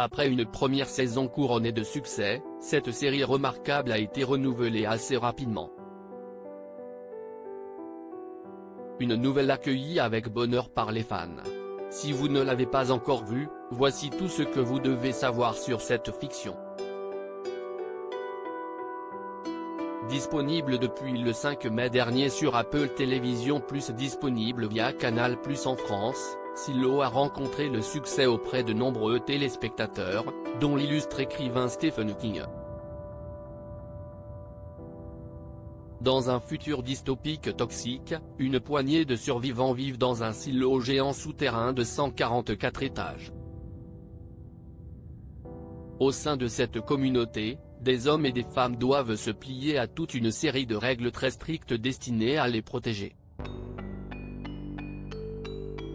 Après une première saison couronnée de succès, cette série remarquable a été renouvelée assez rapidement. Une nouvelle accueillie avec bonheur par les fans. Si vous ne l'avez pas encore vue, voici tout ce que vous devez savoir sur cette fiction. Disponible depuis le 5 mai dernier sur Apple TV+, disponible via Canal+ en France, Silo a rencontré le succès auprès de nombreux téléspectateurs, dont l'illustre écrivain Stephen King. Dans un futur dystopique toxique, une poignée de survivants vivent dans un silo géant souterrain de 144 étages. Au sein de cette communauté, des hommes et des femmes doivent se plier à toute une série de règles très strictes destinées à les protéger.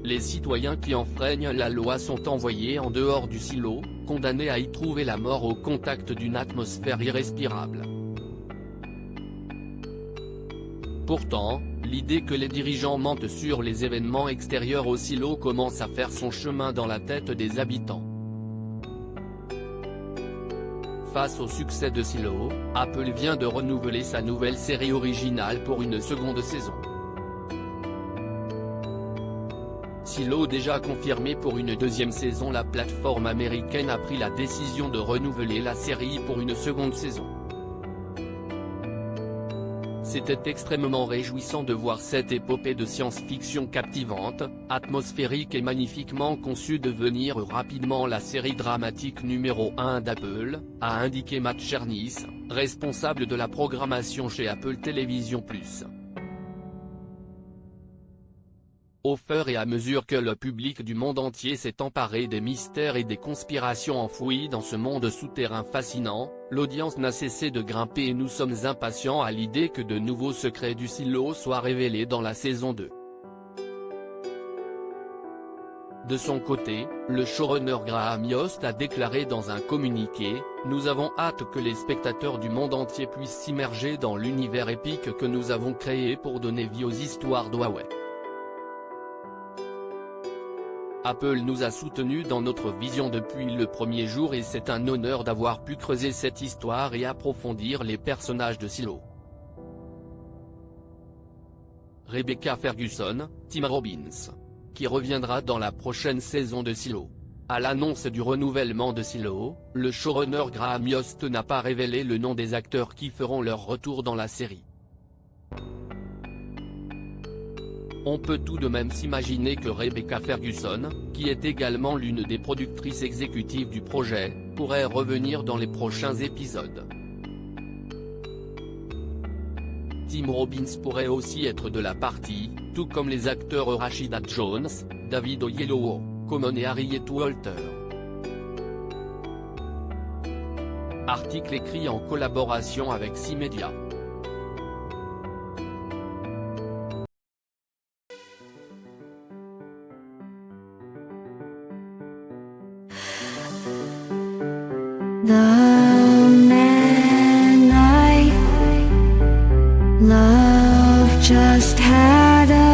Les citoyens qui enfreignent la loi sont envoyés en dehors du silo, condamnés à y trouver la mort au contact d'une atmosphère irrespirable. Pourtant, l'idée que les dirigeants mentent sur les événements extérieurs au silo commence à faire son chemin dans la tête des habitants. Face au succès de Silo, Apple vient de renouveler sa nouvelle série originale pour une seconde saison. Silo déjà confirmé pour une deuxième saison, la plateforme américaine a pris la décision de renouveler la série pour une seconde saison. C'était extrêmement réjouissant de voir cette épopée de science-fiction captivante, atmosphérique et magnifiquement conçue devenir rapidement la série dramatique numéro 1 d'Apple, a indiqué Matt Chernis, responsable de la programmation chez Apple TV+. Au fur et à mesure que le public du monde entier s'est emparé des mystères et des conspirations enfouies dans ce monde souterrain fascinant, l'audience n'a cessé de grimper et nous sommes impatients à l'idée que de nouveaux secrets du silo soient révélés dans la saison 2. De son côté, le showrunner Graham Yost a déclaré dans un communiqué « Nous avons hâte que les spectateurs du monde entier puissent s'immerger dans l'univers épique que nous avons créé pour donner vie aux histoires d'Huawei. Apple nous a soutenus dans notre vision depuis le premier jour et c'est un honneur d'avoir pu creuser cette histoire et approfondir les personnages de Silo. » Rebecca Ferguson, Tim Robbins. Qui reviendra dans la prochaine saison de Silo. À l'annonce du renouvellement de Silo, le showrunner Graham Yost n'a pas révélé le nom des acteurs qui feront leur retour dans la série. On peut tout de même s'imaginer que Rebecca Ferguson, qui est également l'une des productrices exécutives du projet, pourrait revenir dans les prochains épisodes. Tim Robbins pourrait aussi être de la partie, tout comme les acteurs Rashida Jones, David Oyelowo, Common et Harriet Walter. Article écrit en collaboration avec C-Media. The man I love just had a